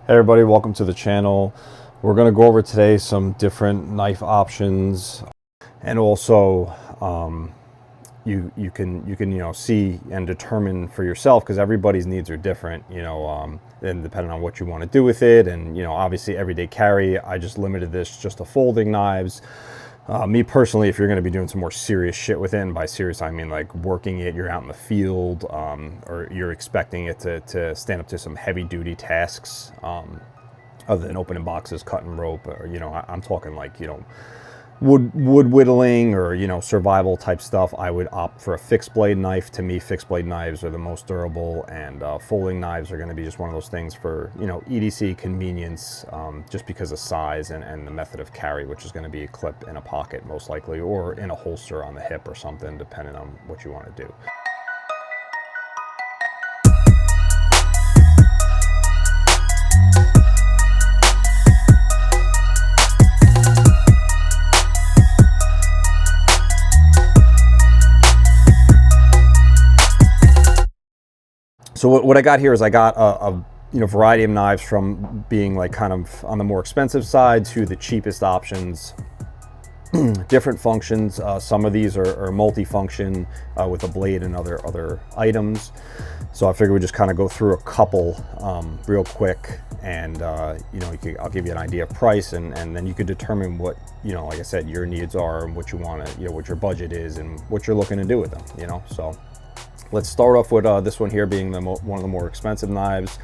Hey everybody, welcome to the channel. We're going to go over today some different knife options, and also you can see and determine for yourself, because everybody's needs are different, and depending on what you want to do with it. And obviously everyday carry, I just limited this just to folding knives. Me personally, if you're going to be doing some more serious shit with it, and by serious I mean like working it, you're out in the field, or you're expecting it to stand up to some heavy duty tasks, other than opening boxes, cutting rope, or I'm talking like wood whittling, or survival type stuff, I would opt for a fixed blade knife. To me, fixed blade knives are the most durable, and folding knives are going to be just one of those things for EDC convenience, just because of size and the method of carry, which is going to be a clip in a pocket most likely, or in a holster on the hip or something, depending on what you want to do. So what I got here is I got a variety of knives, from being like kind of on the more expensive side to the cheapest options. Different functions. Some of these are multi-function with a blade and other items. So I figured we'd just kind of go through a couple real quick, and I'll give you an idea of price, and then you could determine what like I said, your needs are, and what you want to what your budget is, and what you're looking to do with them. So let's start off with this one here, being one of the more expensive knives.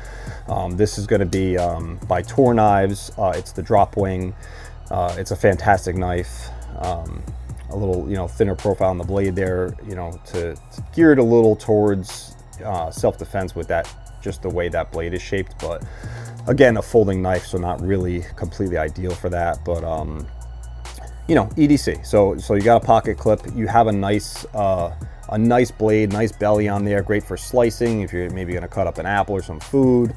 This is going to be by Toorknives. It's the drop wing. It's a fantastic knife. A little thinner profile on the blade there, to gear it a little towards self-defense with that, just the way that blade is shaped. But again, a folding knife, so not really completely ideal for that. But EDC. So you got a pocket clip. You have a nice blade, nice belly on there, great for slicing if you're maybe going to cut up an apple or some food.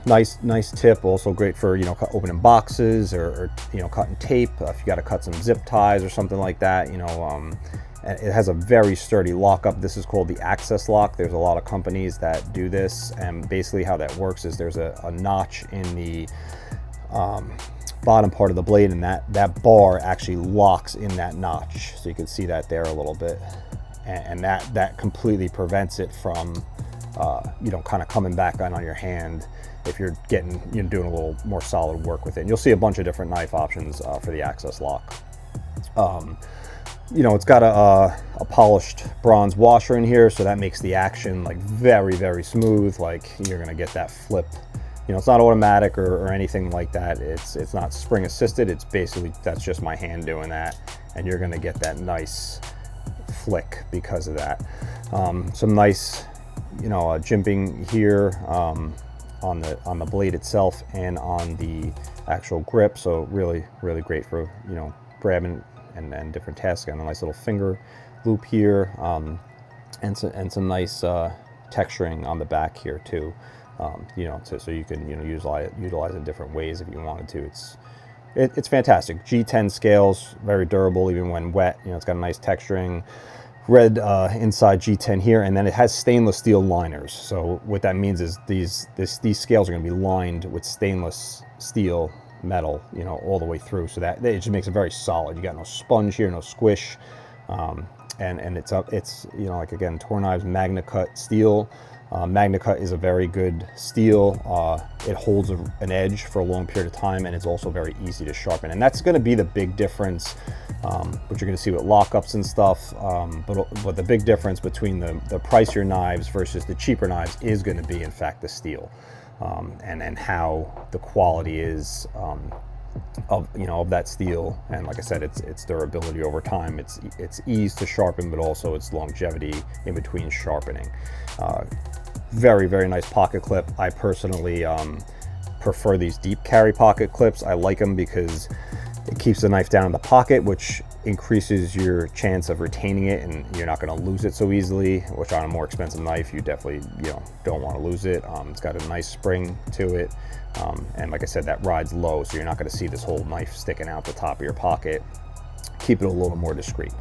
Nice tip, also great for opening boxes, or cutting tape if you got to cut some zip ties or something like that. And it has a very sturdy lockup. This is called the access lock. There's a lot of companies that do this, and basically how that works is there's a notch in the bottom part of the blade, and that bar actually locks in that notch, so you can see that there a little bit, and that completely prevents it from kind of coming back on your hand if you're doing a little more solid work with it. And you'll see a bunch of different knife options for the access lock. It's got a polished bronze washer in here, so that makes the action like very, very smooth. Like you're gonna get that flip. It's not automatic or anything like that. It's not spring assisted. It's basically, that's just my hand doing that, and you're gonna get that nice flick because of that. Some nice jimping here on the blade itself and on the actual grip. So really great for grabbing and different tasks. And a nice little finger loop here, and some nice texturing on the back here too. So you can utilize it in different ways if you wanted to. It's fantastic. G10 scales, very durable even when wet. It's got a nice texturing. Red inside G10 here, and then it has stainless steel liners. So what that means is these scales are going to be lined with stainless steel metal, all the way through. So that it just makes it very solid. You got no sponge here, no squish, and it's like again, Toorknives Magna Cut steel. Magna Cut is a very good steel. It holds an edge for a long period of time, and it's also very easy to sharpen. And that's going to be the big difference, which you're going to see with lockups and stuff. But the big difference between the pricier knives versus the cheaper knives is going to be, in fact, the steel, and how the quality is of that steel. And like I said, its durability over time, its ease to sharpen, but also its longevity in between sharpening. Very, very nice pocket clip. I personally prefer these deep carry pocket clips. I like them because it keeps the knife down in the pocket, which increases your chance of retaining it, and you're not going to lose it so easily, which on a more expensive knife you definitely don't want to lose it. It's got a nice spring to it, and like I said, that rides low, so you're not going to see this whole knife sticking out the top of your pocket. Keep it a little more discreet.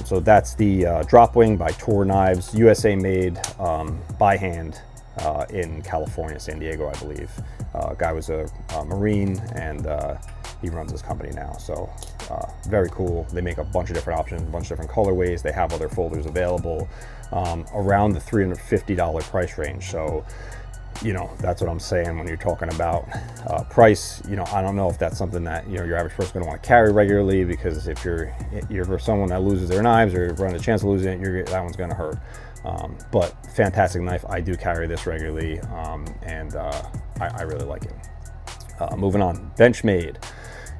So that's the drop wing by Toorknives, USA made, by hand. in California, San Diego, I believe. Guy was a Marine, and he runs his company now. So very cool. They make a bunch of different options, a bunch of different colorways. They have other folders available around the $350 price range. So, you know, that's what I'm saying when you're talking about price. You know, I don't know if that's something that, you know, your average person's going to want to carry regularly, because if you're someone that loses their knives or running a chance of losing it, that one's going to hurt. But fantastic knife. I do carry this regularly, and I really like it. Moving on, Benchmade.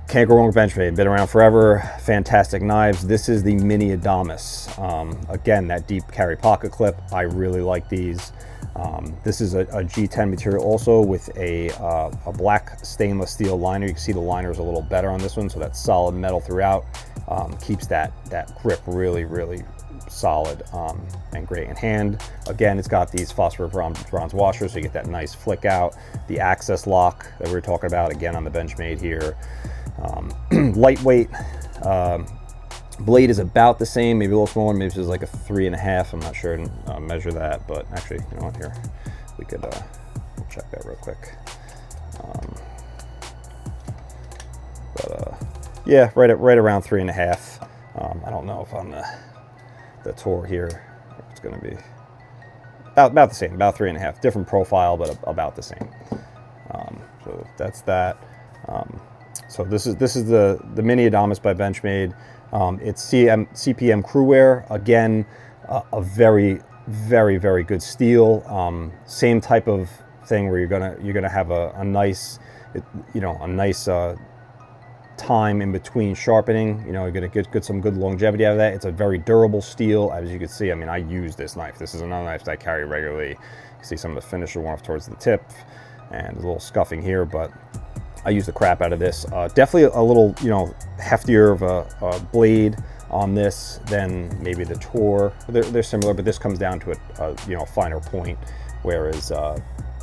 Can't go wrong with Benchmade. Been around forever. Fantastic knives. This is the Mini Adamas. Again, that deep carry pocket clip. I really like these. This is a G10 material also, with a black stainless steel liner. You can see the liner is a little better on this one, so that's solid metal throughout. Keeps that grip really solid and great in hand. Again, it's got these phosphor bronze washers, so you get that nice flick out. The access lock that we were talking about, again, on the Benchmade here. Lightweight. Blade is about the same, maybe a little smaller, maybe it's like a 3.5. I'm not sure to measure that, but actually, you know what, here, we could we'll check that real quick. Yeah, right around 3.5. I don't know if on the Tour here, it's going to be about the same, about 3.5. Different profile, but about the same. So that's that. So this is the Mini Adamas by Benchmade. It's CPM crew wear. Again, a very good steel. Same type of thing where you're gonna have a nice, you know, a nice time in between sharpening. You know, you're gonna get some good longevity out of that. It's a very durable steel, as you can see. I mean, I use this knife. This is another knife that I carry regularly. You can see some of the finish worn off towards the tip, and a little scuffing here, but I use the crap out of this. Definitely a little, you know, heftier of a blade on this than maybe the Tour. They're similar, but this comes down to a you know, finer point, whereas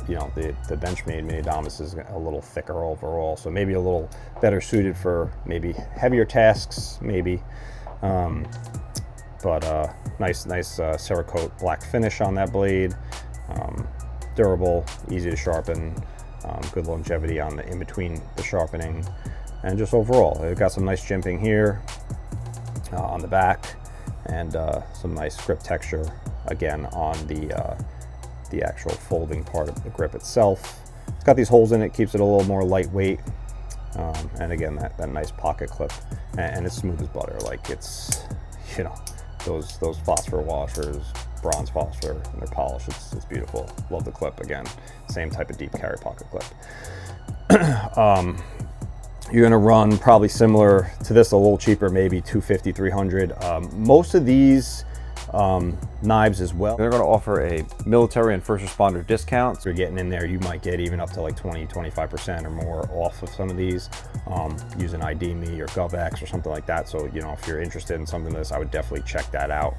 you know, the Benchmade Mini Adamas is a little thicker overall, so maybe a little better suited for maybe heavier tasks, maybe. But nice Cerakote black finish on that blade. Durable, easy to sharpen. Good longevity on the in between the sharpening, and just overall, it got some nice jimping here on the back, and some nice grip texture again on the actual folding part of the grip itself. It's got these holes in it, keeps it a little more lightweight, and again that nice pocket clip, and it's smooth as butter. Like, it's, you know, those phosphor washers, bronze phosphor, and they're polished. It's beautiful. Love the clip. Again, same type of deep carry pocket clip. You're gonna run probably similar to this, a little cheaper, maybe $250, $300. Most of these knives as well, they're going to offer a military and first responder discount. So you're getting in there, you might get even up to like 20-25% or more off of some of these using ID Me or GovX or something like that. So, you know, if you're interested in something like this, I would definitely check that out,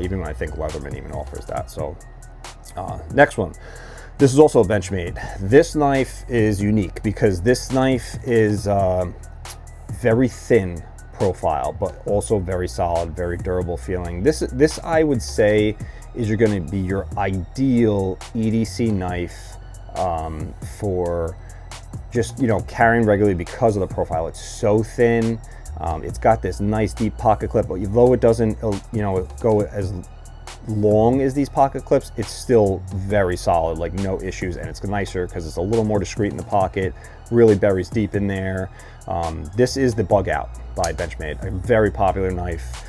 even when I think Leatherman even offers that. So next one, this is also a Benchmade. This knife is unique because this knife is very thin profile, but also very solid, very durable feeling. This I would say is you're going to be your ideal EDC knife for just, you know, carrying regularly because of the profile. It's so thin. It's got this nice deep pocket clip, but though it doesn't, you know, go as long as these pocket clips, it's still very solid, like no issues, and it's nicer because it's a little more discreet in the pocket, really buries deep in there. This is the Bugout by Benchmade, a very popular knife.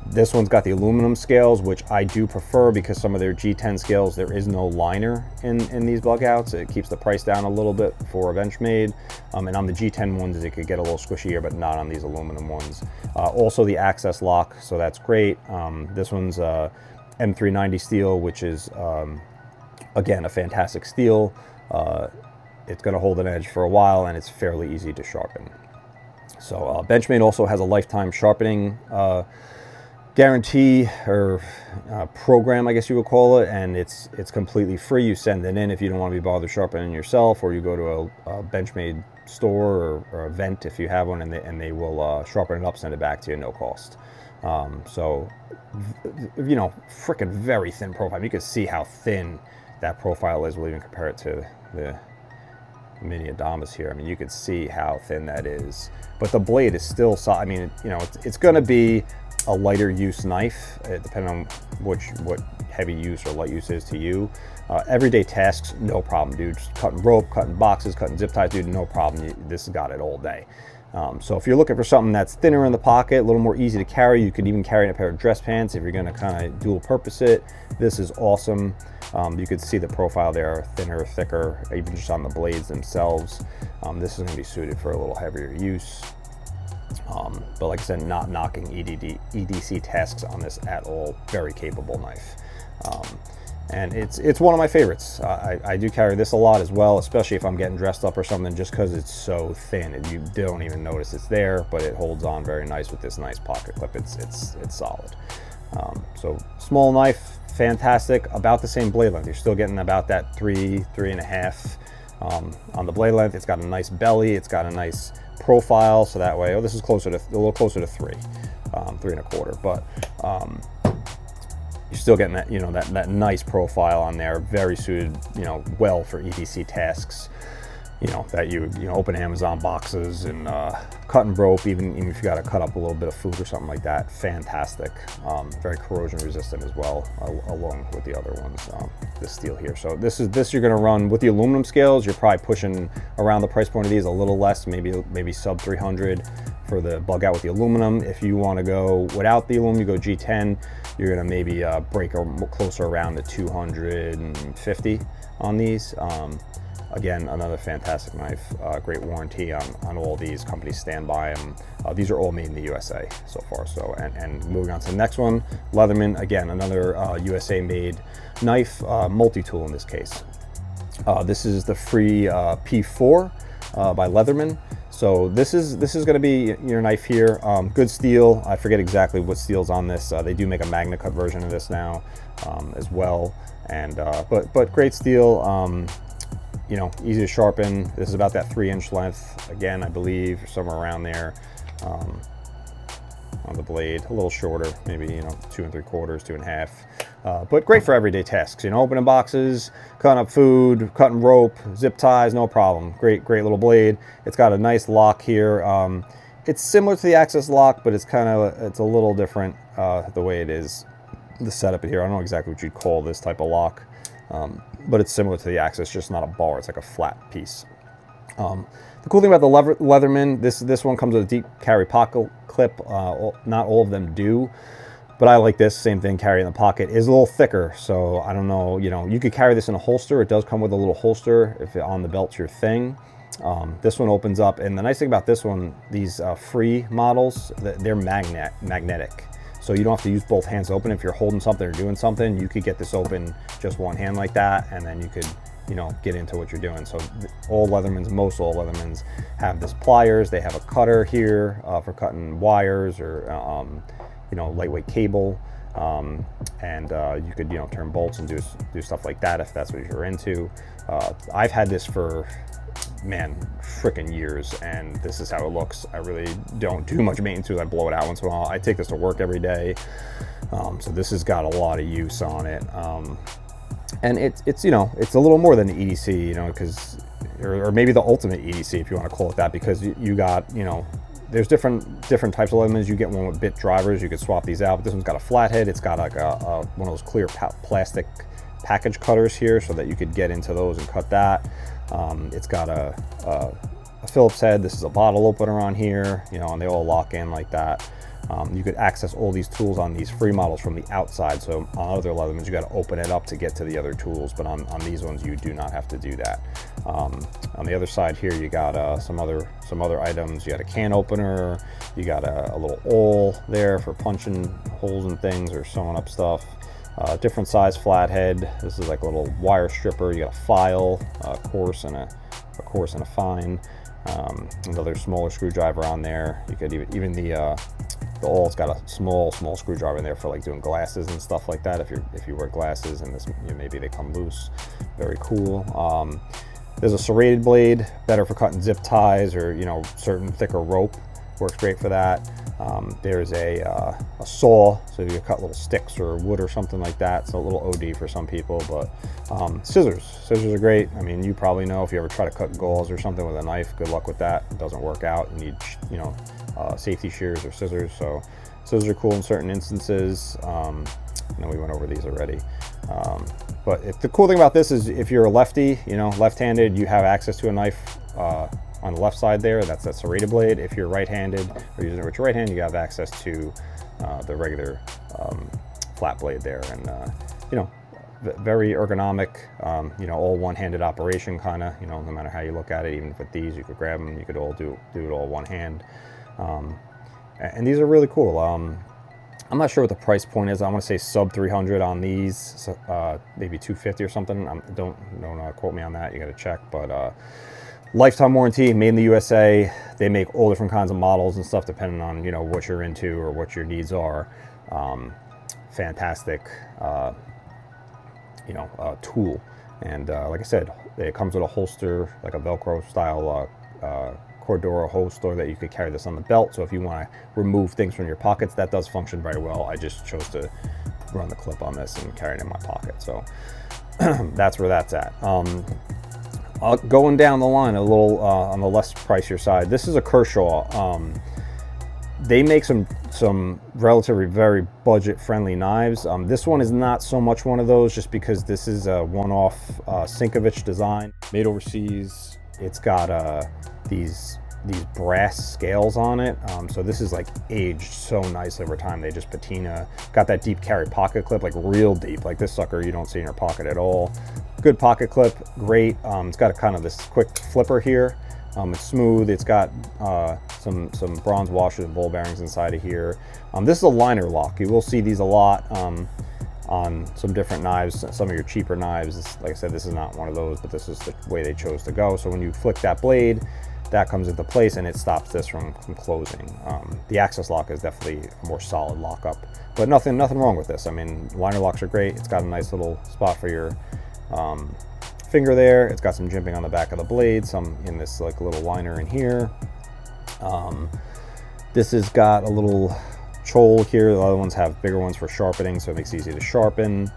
This one's got the aluminum scales, which I do prefer because some of their G10 scales, there is no liner in these Bugouts. It keeps the price down a little bit for a Benchmade. And on the G10 ones, it could get a little squishier, but not on these aluminum ones. Also the access lock, so that's great. This one's M390 steel, which is, again, a fantastic steel. It's going to hold an edge for a while, and it's fairly easy to sharpen. So Benchmade also has a lifetime sharpening guarantee or program, I guess you would call it, and it's completely free. You send it in if you don't want to be bothered sharpening yourself, or you go to a Benchmade store or event if you have one, and they will sharpen it up, send it back to you, no cost. So, you know, freaking very thin profile. You can see how thin that profile is. We'll even compare it to the Mini Adamas here. I mean, you could see how thin that is, but the blade is still solid. I mean, you know, it's going to be a lighter use knife, depending on what heavy use or light use is to you. Everyday tasks, no problem, dude. Just cutting rope, cutting boxes, cutting zip ties, dude, no problem. This has got it all day. So if you're looking for something that's thinner in the pocket, a little more easy to carry, you could even carry in a pair of dress pants if you're going to kind of dual purpose it. This is awesome. You could see the profile there, thinner, thicker, even just on the blades themselves. This is going to be suited for a little heavier use. But like I said, not knocking EDC tasks on this at all. Very capable knife. And it's one of my favorites. I do carry this a lot as well, especially if I'm getting dressed up or something, just because it's so thin and you don't even notice it's there, but it holds on very nice with this nice pocket clip. It's solid. So small knife, fantastic. About the same blade length. You're still getting about that 3.5 on the blade length. It's got a nice belly. It's got a nice profile, so that way, this is closer to a little closer to 3.25, but you're still getting that, you know, that nice profile on there, very suited, you know, well for EDC tasks, you know, that you open Amazon boxes and cutting rope, even if you got to cut up a little bit of food or something like that. Fantastic. Very corrosion resistant as well, along with the other ones, this steel here. So this you're going to run with the aluminum scales. You're probably pushing around the price point of these, a little less, maybe sub 300 for the bug out with the aluminum. If you want to go without the aluminum, you go G10, you're going to maybe break closer around the 250 on these. Again, another fantastic knife, great warranty on all these. Companies stand by them. These are all made in the USA so far. So, and moving on to the next one, Leatherman, again, another USA made knife, multi-tool in this case. This is the Free P4 by Leatherman. So this is going to be your knife here. Good steel. I forget exactly what steel's on this. They do make a Magna Cut version of this now as well. And but great steel. You know, easy to sharpen. This is about that 3-inch length. Again, I believe somewhere around there on the blade. A little shorter, maybe, you know, 2 3/4, 2.5. But great for everyday tasks. You know, opening boxes, cutting up food, cutting rope, zip ties, no problem. Great little blade. It's got a nice lock here. It's similar to the Access lock, but it's a little different the way it is. The setup here, I don't know exactly what you'd call this type of lock. But it's similar to the Access, just not a bar. It's like a flat piece. The cool thing about the Leatherman, this one comes with a deep carry pocket clip. Not all of them do, but I like this. Same thing, carry in the pocket. Is a little thicker, so I don't know. You know, you could carry this in a holster. It does come with a little holster if on the belt's your thing. This one opens up, and the nice thing about this one, these free models, they're magnetic. So you don't have to use both hands open. If you're holding something or doing something, you could get this open just one hand like that, and then you could, you know, get into what you're doing. So most all Leathermans have this pliers. They have a cutter here for cutting wires or, you know, lightweight cable. And you could, you know, turn bolts and do stuff like that if that's what you're into. I've had this for, man, frickin' years, and this is how it looks. I really don't do much maintenance to it. I blow it out once in a while. I take this to work every day, so this has got a lot of use on it. And it's you know, it's a little more than the EDC, you know, because or maybe the ultimate EDC if you want to call it that, because you got, you know, there's different types of Leathermans. You get one with bit drivers. You could swap these out, but this one's got a flathead. It's got like one of those clear plastic package cutters here, so that you could get into those and cut that. It's got a Phillips head. This is a bottle opener on here, you know, and they all lock in like that. You could access all these tools on these free models from the outside. So on other Leathermans, you got to open it up to get to the other tools, but on these ones, you do not have to do that. On the other side here, you got some other items. You got a can opener. You got a little awl there for punching holes and things or sewing up stuff. Different size flathead. This is like a little wire stripper. You got a file, a coarse and a fine. Another smaller screwdriver on there. You could even the awl's got a small screwdriver in there for like doing glasses and stuff like that. If you wear glasses and this, you know, maybe they come loose. Very cool. There's a serrated blade, better for cutting zip ties or, you know, certain thicker rope. Works great for that. There's a saw, so you cut little sticks or wood or something like that. It's a little OD for some people, but scissors are great. I mean, you probably know if you ever try to cut gauze or something with a knife, good luck with that. It doesn't work out. You need, you know, safety shears or scissors. So scissors are cool in certain instances. And we went over these already. But the cool thing about this is if you're a lefty, you know, left-handed, you have access to a knife on the left side there. That's that serrated blade. If you're right-handed or using it with your right hand, you have access to the regular flat blade there. And, you know, very ergonomic, you know, all one-handed operation kind of, you know, no matter how you look at it. Even with these, you could grab them, you could all do it all one hand. And these are really cool. I'm not sure what the price point is. I want to say sub 300 on these, maybe 250 or something. Don't quote me on that. You got to check. But lifetime warranty, made in the USA. They make all different kinds of models and stuff depending on, you know, what you're into or what your needs are. Fantastic, you know, tool. And like I said, it comes with a holster, like a Velcro style Cordura holster that you could carry this on the belt. So if you want to remove things from your pockets, that does function very well. I just chose to run the clip on this and carry it in my pocket. So that's where that's at. Going down the line a little on the less pricier side, this is a Kershaw. They make some relatively very budget friendly knives. This one is not so much one of those just because this is a one-off Sinkevich design made overseas. It's got these brass scales on it, so this is like aged so nicely over time. They just patina. Got that deep carry pocket clip, like real deep, like this sucker you don't see in your pocket at all. Good pocket clip, great. It's got a kind of this quick flipper here. It's smooth. It's got some bronze washers and ball bearings inside of here. This is a liner lock. You will see these a lot on some different knives, some of your cheaper knives. Like I said, this is not one of those, but this is the way they chose to go. So when you flick that blade, that comes into place and it stops this from closing. The access lock is definitely a more solid lockup, but nothing wrong with this. I mean, liner locks are great. It's got a nice little spot for your finger there. It's got some jimping on the back of the blade, some in this like little liner in here. This has got a little chole here. The other ones have bigger ones for sharpening, so it makes it easy to sharpen.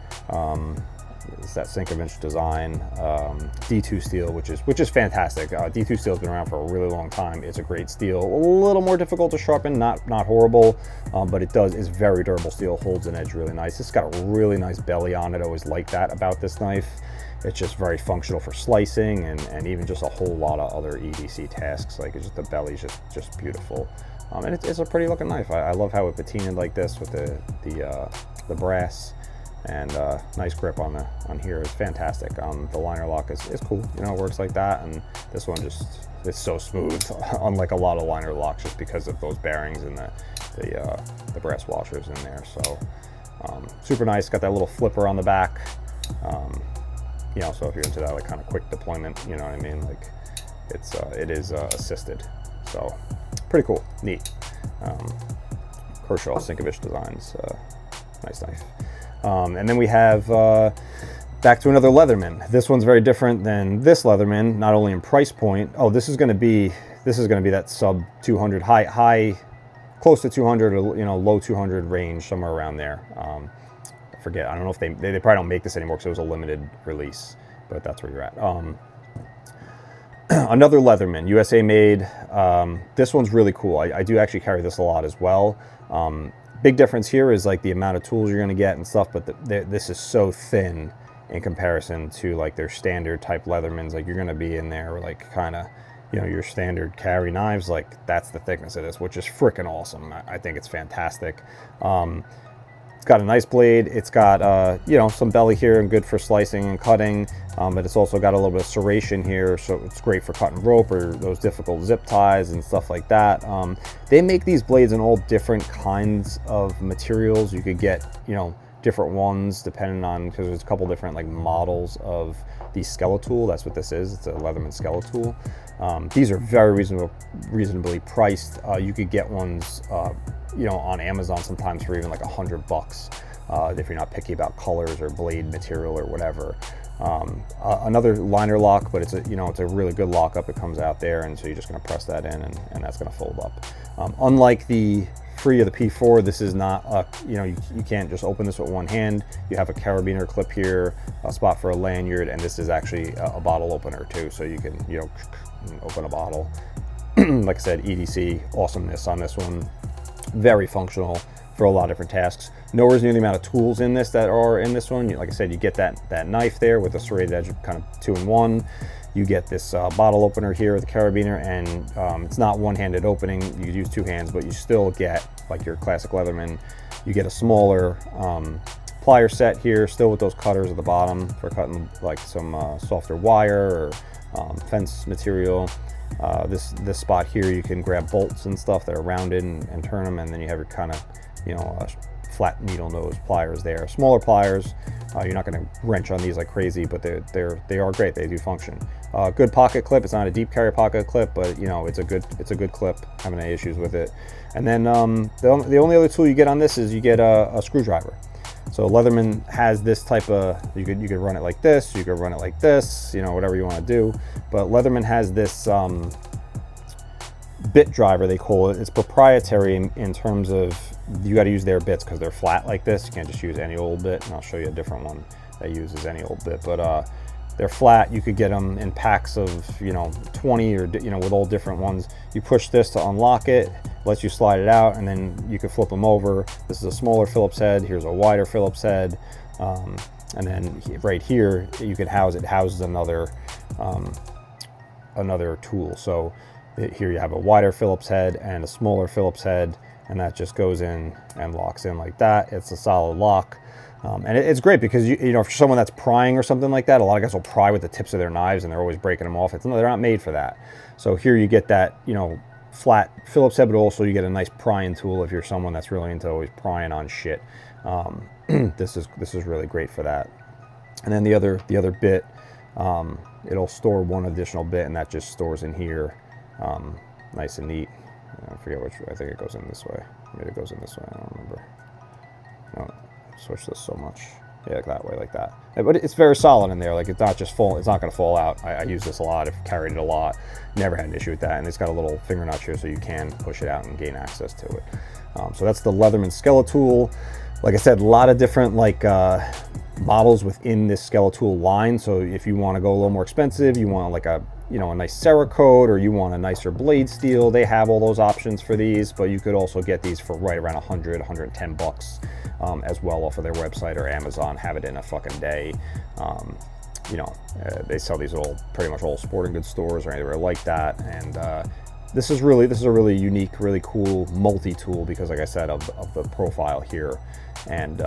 It's that Sinkevich design. D2 steel, which is fantastic. D2 steel has been around for a really long time. It's a great steel. A little more difficult to sharpen, not horrible, but it's very durable steel. Holds an edge really nice. It's got a really nice belly on it. I always like that about this knife. It's just very functional for slicing and even just a whole lot of other EDC tasks. Like, it's just the belly's just beautiful. And it's a pretty looking knife. I love how it patinaed like this with the brass, and nice grip on here. It's fantastic. The liner lock is cool. You know, it works like that, and this one it's so smooth, unlike a lot of liner locks, just because of those bearings and the brass washers in there. So super nice. Got that little flipper on the back. You know, so if you're into that like kind of quick deployment, you know what I mean. Like it is assisted. So pretty cool, neat. Kershaw Sinkovich designs, nice knife. And then we have back to another Leatherman. This one's very different than this Leatherman, not only in price point. Oh, this is going to be that sub 200, high, close to 200, or, you know, low 200 range, somewhere around there. I forget. I don't know if they probably don't make this anymore because it was a limited release, but that's where you're at. Another Leatherman, USA made. This one's really cool. I do actually carry this a lot as well. Big difference here is like the amount of tools you're going to get and stuff, but this is so thin in comparison to like their standard type Leathermans. Like, you're going to be in there like kind of, you know, your standard carry knives. Like, that's the thickness of this, which is freaking awesome. I think it's fantastic. It's got a nice blade. It's got, you know, some belly here and good for slicing and cutting, but it's also got a little bit of serration here, so it's great for cutting rope or those difficult zip ties and stuff like that. They make these blades in all different kinds of materials. You could get, you know, different ones depending on, because there's a couple different like models of the Skeletool. That's what this is. It's a Leatherman Skeletool. These are very reasonably priced. You could get ones, you know, on Amazon sometimes for even like $100 if you're not picky about colors or blade material or whatever. Another liner lock, but it's a really good lockup. It comes out there, and so you're just going to press that in, and that's going to fold up. Unlike the free of the P4. This is not a, you can't just open this with one hand. You have a carabiner clip here, a spot for a lanyard, and this is actually a bottle opener too. So you can, open a bottle. Like I said, EDC awesomeness on this one. Very functional for a lot of different tasks. Nowhere near the amount of tools in this that are in this one. Like I said, you get that knife there with the serrated edge, kind of 2-in-1. You get this bottle opener here with the carabiner, and it's not one-handed opening. You use 2 hands, but you still get, like your classic Leatherman, you get a smaller plier set here, still with those cutters at the bottom for cutting like some softer wire or fence material. This spot here, you can grab bolts and stuff that are rounded and turn them, and then you have your kind of, flat needle nose pliers there. Smaller pliers. You're not going to wrench on these like crazy, but they are great. They do function. Good pocket clip. It's not a deep carry pocket clip, but it's a good clip. Haven't any issues with it. And then the only other tool you get on this is you get a screwdriver. So Leatherman has this type of, you could run it like this, you could run it like this, whatever you want to do. But Leatherman has this bit driver, they call it. It's proprietary in terms of, you got to use their bits because they're flat like this. You can't just use any old bit, and I'll show you a different one that uses any old bit. But they're flat. You could get them in packs of 20 or with all different ones. You push this to unlock it, lets you slide it out, and then you can flip them over. This is a smaller Phillips head. Here's a wider Phillips head, and then right here you can house it. Houses another tool. So here you have a wider Phillips head and a smaller Phillips head, and that just goes in and locks in like that. It's a solid lock. And it's great because, for someone that's prying or something like that, a lot of guys will pry with the tips of their knives and they're always breaking them off. They're not made for that. So here you get that, flat Phillips head, but also you get a nice prying tool if you're someone that's really into always prying on shit. This is really great for that. And then the other bit, it'll store one additional bit, and that just stores in here, nice and neat. I forget which. I think it goes in this way. Maybe it goes in this way. I don't remember. No, switch this so much. Yeah, like that way, like that. But it's very solid in there. Like it's not just it's not going to fall out. I use this a lot. I've carried it a lot. Never had an issue with that. And it's got a little finger notch here, so you can push it out and gain access to it. So that's the Leatherman Skeletool. Like I said, a lot of different models within this Skeletool line. So if you want to go a little more expensive, you want like a nice Cerakote, or you want a nicer blade steel, they have all those options for these. But you could also get these for right around 100, 110 bucks as well off of their website or Amazon. Have it in a fucking day. They sell these pretty much all sporting goods stores or anywhere like that. And this is a really unique, really cool multi-tool because, like I said, of the profile here, and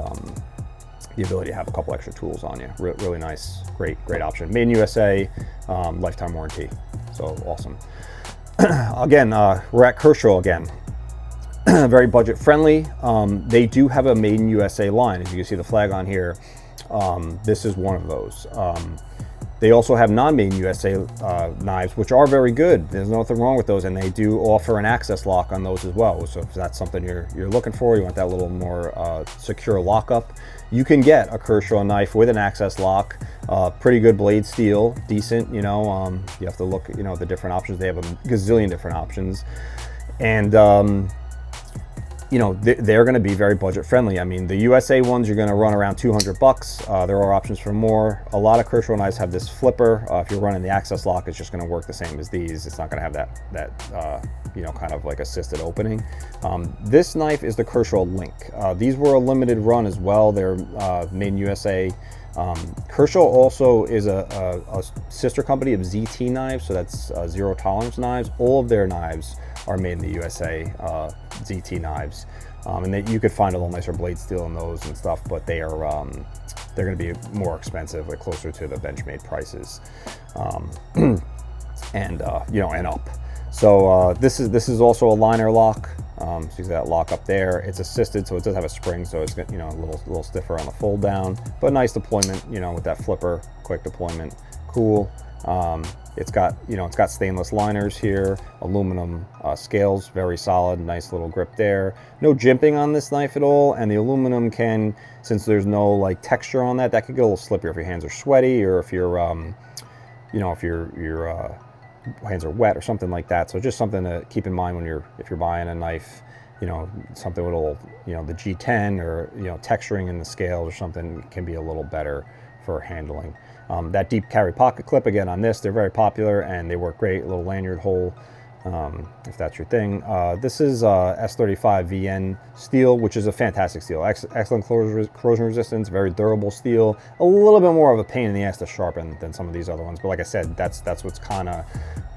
the ability to have a couple extra tools on you. Really nice, great option. Made in USA, lifetime warranty. So awesome. Again, we're at Kershaw again. Very budget friendly. They do have a Made in USA line. As you can see the flag on here, this is one of those. They also have non-Made in USA knives, which are very good. There's nothing wrong with those, and they do offer an access lock on those as well. So if that's something you're looking for, you want that little more secure lockup, you can get a Kershaw knife with an access lock. Pretty good blade steel, decent. You have to look, the different options. They have a gazillion different options, and they're going to be very budget friendly. I mean, the USA ones, you're going to run around 200 bucks. There are options for more. A lot of Kershaw knives have this flipper. If you're running the access lock, it's just going to work the same as these. It's not going to have that kind of like assisted opening. This knife is the Kershaw Link. These were a limited run as well. They're made in USA. Kershaw also is a sister company of ZT Knives, so that's zero tolerance knives. All of their knives are made in the USA, ZT Knives, and you could find a little nicer blade steel in those and stuff, but they're going to be more expensive, like closer to the Benchmade prices, and up. So this is also a liner lock. So you see that lock up there. It's assisted, so it does have a spring, so it's a little stiffer on the fold down, but nice deployment. With that flipper, quick deployment, cool. It's got stainless liners here, aluminum scales, very solid, nice little grip there. No jimping on this knife at all, and the aluminum can, since there's no texture on that could get a little slippery if your hands are sweaty, or if your hands are wet or something like that. So just something to keep in mind if you're buying a knife you know, something with a little, you know, the G10 or, you know, texturing in the scales or something can be a little better for handling. That deep carry pocket clip, again, on this, they're very popular and they work great. A little lanyard hole, if that's your thing. This is S35 VN steel, which is a fantastic steel. Excellent corrosion resistance, very durable steel. A little bit more of a pain in the ass to sharpen than some of these other ones. But like I said, that's what's kind of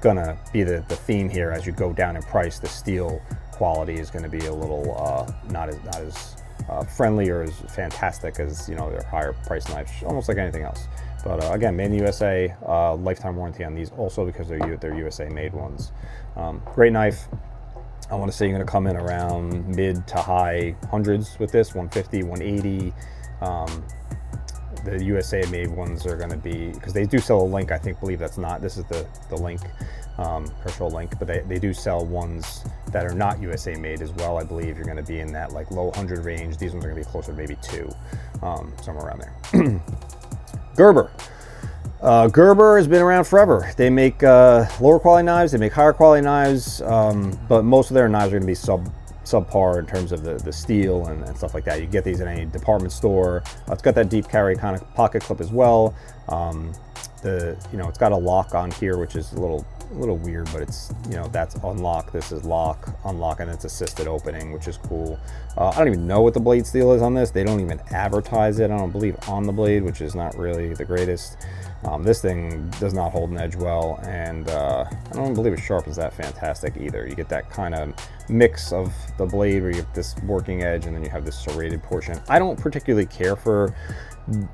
gonna be the theme here. As you go down in price, the steel quality is going to be a little not as friendly or as fantastic as, you know, their higher price knives, almost like anything else. But again, made in the USA, lifetime warranty on these also because they're USA made ones. Great knife. I want to say you're going to come in around mid to high hundreds with this, 150, 180. The USA made ones are going to be, because they do sell a Link, I believe that's not, this is the Link, Kershaw Link, but they do sell ones that are not USA made as well. I believe you're going to be in that like low 100 range. These ones are going to be closer to maybe 2, somewhere around there. Gerber. Gerber has been around forever. They make lower quality knives, they make higher quality knives, but most of their knives are going to be subpar in terms of the steel and stuff like that. You get these in any department store. It's got that deep carry kind of pocket clip as well. You know, it's got a lock on here, which is a little weird, but it's, you know, that's unlock, this is lock, unlock, and it's assisted opening, which is cool. I don't even know what the blade steel is on this. They don't even advertise it, I don't believe, on the blade, which is not really the greatest. This thing does not hold an edge well, and I don't believe it sharpens that fantastic either. You get that kind of mix of the blade where you have this working edge and then you have this serrated portion. I don't particularly care for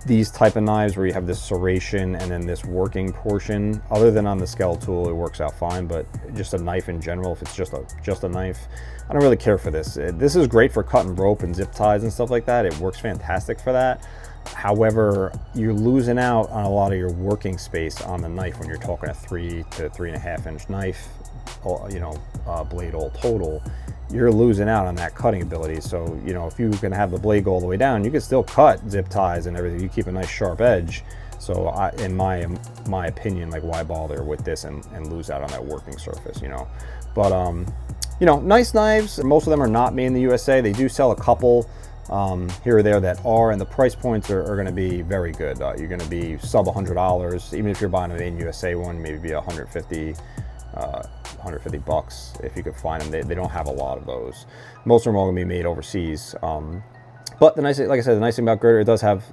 these type of knives where you have this serration and then this working portion. Other than on the Skeletool, it works out fine, but just a knife in general, if it's just a knife, I don't really care for this. This is great for cutting rope and zip ties and stuff like that. It works fantastic for that. However, you're losing out on a lot of your working space on the knife when you're talking a 3 to 3.5 inch knife, you know, blade all total. You're losing out on that cutting ability. So, you know, if you can have the blade go all the way down, you can still cut zip ties and everything. You keep a nice sharp edge. So in my opinion, like, why bother with this and lose out on that working surface, you know? But, you know, nice knives. Most of them are not made in the USA. They do sell a couple here or there that are, and the price points are going to be very good. You're going to be sub $100, even if you're buying a made in USA one, maybe be 150 bucks if you could find them. They don't have a lot of those. Most of them are going to be made overseas. But the nice, like I said, the nice thing about Gerber, it does have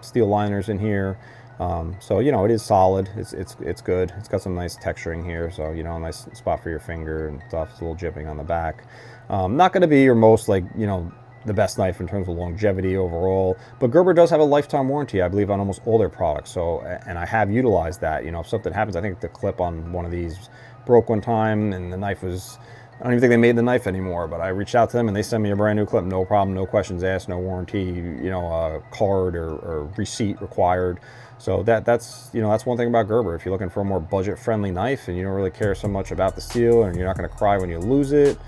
steel liners in here. So, you know, it is solid. It's good. It's got some nice texturing here, so, you know, a nice spot for your finger and stuff. It's a little jipping on the back. Not going to be your most, like, you know, the best knife in terms of longevity overall, but Gerber does have a lifetime warranty, I believe, on almost all their products. So, and I have utilized that. You know, if something happens, I think the clip on one of these broke one time, and the knife was, I don't even think they made the knife anymore, but I reached out to them and they sent me a brand new clip, no problem, no questions asked, no warranty, you know, card or receipt required. So that's, you know, that's one thing about Gerber. If you're looking for a more budget-friendly knife and you don't really care so much about the steel and you're not going to cry when you lose it,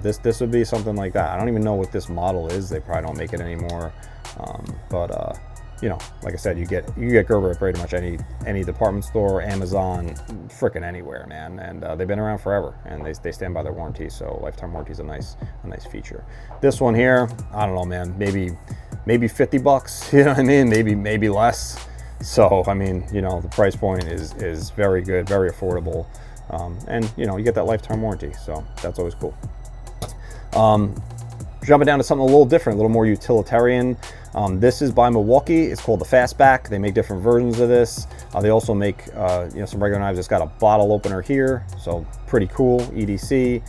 this would be something like that. I don't even know what this model is. They probably don't make it anymore. You know, like I said, you get Gerber at pretty much any department store, Amazon, frickin' anywhere, man. And they've been around forever, and they stand by their warranty. So lifetime warranty is a nice feature. This one here, I don't know, man. Maybe 50 bucks. You know what I mean? Maybe less. So I mean, you know, the price point is very good, very affordable. And you know, you get that lifetime warranty, so that's always cool. Jumping down to something a little different, a little more utilitarian. This is by Milwaukee. It's called the Fastback. They make different versions of this. They also make you know, some regular knives. It's got a bottle opener here, so pretty cool. EDC.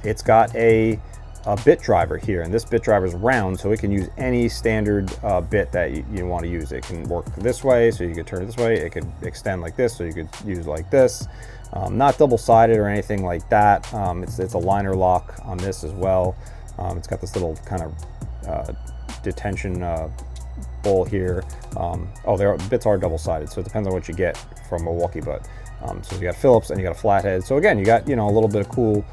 It's got a bit driver here, and this bit driver is round, so it can use any standard bit that you want to use. It can work this way, so you could turn it this way. It could extend like this, so you could use like this. Not double-sided or anything like that. It's a liner lock on this as well. It's got this little kind of detention bowl here. Oh, bits are double-sided, so it depends on what you get from Milwaukee, but so you got Phillips and you got a flathead. So again, you got, you know, a little bit of cool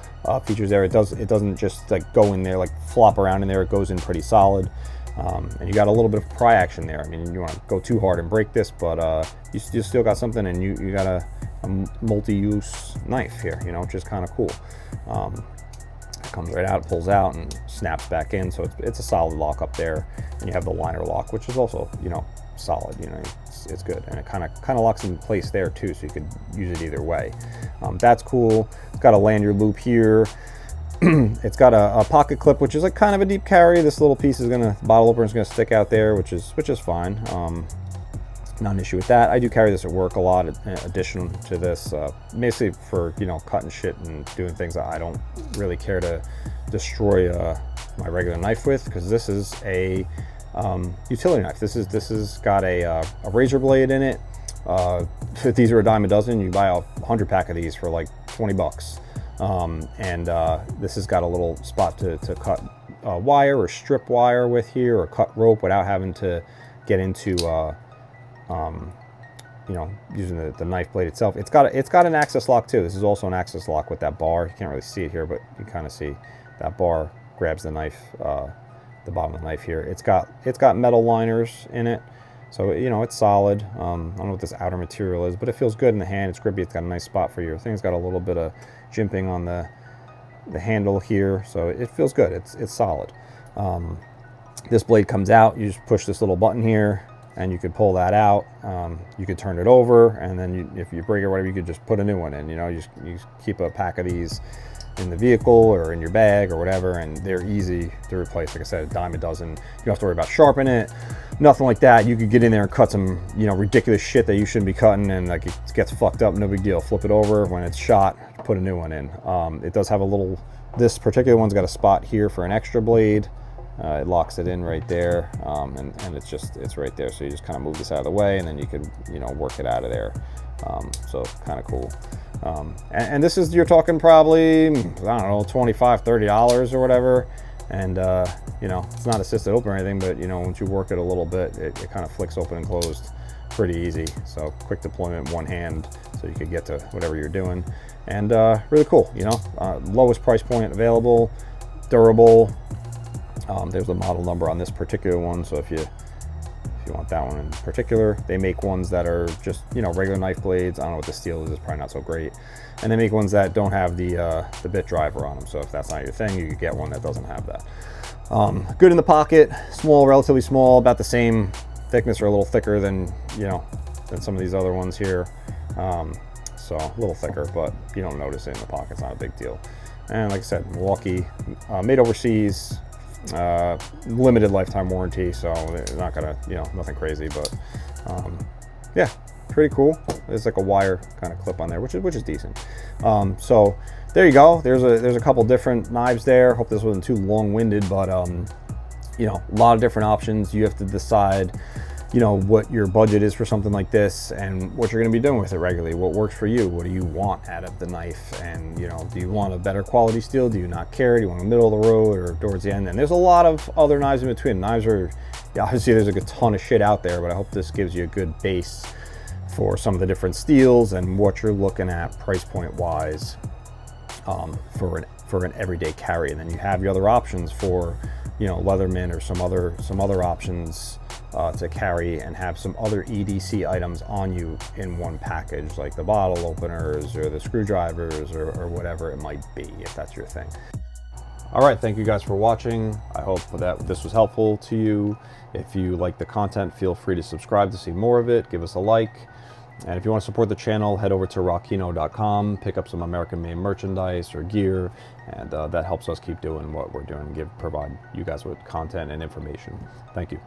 features there. It doesn't just like go in there, like flop around in there. It goes in pretty solid. And you got a little bit of pry action there. I mean, you want to go too hard and break this, but you still got something, and you got a multi-use knife here, you know, which is kind of cool. comes right out, pulls out, and snaps back in. So it's a solid lock up there. And you have the liner lock, which is also, you know, solid. You know, it's good, and it kind of locks in place there too, so you could use it either way. That's cool. It's got a lanyard loop here. It's got a pocket clip, which is like kind of a deep carry. This little piece is gonna, bottle opener is gonna stick out there, which is fine. Not an issue with that. I do carry this at work a lot, in addition to this, basically for, you know, cutting shit and doing things that I don't really care to destroy my regular knife with, because this is a utility knife. This has got a razor blade in it. These are a dime a dozen. You buy a 100 pack of these for like 20 bucks. This has got a little spot to cut wire or strip wire with here, or cut rope without having to get into you know, using the knife blade itself. It's got an access lock too. This is also an access lock with that bar. You can't really see it here, but you kind of see that bar grabs the knife, the bottom of the knife here. It's got metal liners in it, so you know it's solid. I don't know what this outer material is, but it feels good in the hand. It's grippy. It's got a nice spot for your thing. It's got a little bit of jimping on the handle here, so it feels good. It's solid. This blade comes out. You just push this little button here, and you could pull that out. You could turn it over, and then if you break it or whatever, you could just put a new one in. You know, you keep a pack of these in the vehicle or in your bag or whatever, and they're easy to replace. Like I said, a dime a dozen. You don't have to worry about sharpening it, nothing like that. You could get in there and cut some, you know, ridiculous shit that you shouldn't be cutting, and like it gets fucked up, no big deal. Flip it over when it's shot, put a new one in. It does have a little, this particular one's got a spot here for an extra blade. It locks it in right there, and it's right there, so you just kind of move this out of the way, and then you could, you know, work it out of there. So kind of cool. And this is, you're talking probably, I don't know, $25, $30 or whatever. And you know, it's not assisted open or anything, but you know, once you work it a little bit, it kind of flicks open and closed pretty easy. So quick deployment, one hand, so you could get to whatever you're doing. And really cool, you know, lowest price point available, durable. There's the model number on this particular one, so if you want that one in particular. They make ones that are just, you know, regular knife blades. I don't know what the steel is, it's probably not so great. And they make ones that don't have the bit driver on them, so if that's not your thing, you could get one that doesn't have that. Good in the pocket, small, relatively small, about the same thickness or a little thicker than, you know, than some of these other ones here. So a little thicker, but you don't notice it in the pocket, it's not a big deal. And like I said, Milwaukee, made overseas, limited lifetime warranty, so it's not gonna, you know, nothing crazy, but yeah, pretty cool. There's like a wire kind of clip on there, which is decent. So there you go. There's a couple different knives there. Hope this wasn't too long-winded, but you know, a lot of different options. You have to decide, you know, what your budget is for something like this and what you're going to be doing with it regularly. What works for you? What do you want out of the knife? And, you know, do you want a better quality steel? Do you not care? Do you want a middle of the road or towards the end? And there's a lot of other knives in between. Knives are, yeah, obviously there's a ton of shit out there, but I hope this gives you a good base for some of the different steels and what you're looking at price point wise for an everyday carry. And then you have your other options for, you know, Leatherman or some other options to carry and have some other EDC items on you in one package, like the bottle openers or the screwdrivers or whatever it might be, if that's your thing. All right, thank you guys for watching. I hope that this was helpful to you. If you like the content, feel free to subscribe to see more of it. Give us a like. And if you want to support the channel, head over to Roccino.com, pick up some American-made merchandise or gear, and that helps us keep doing what we're doing, provide you guys with content and information. Thank you.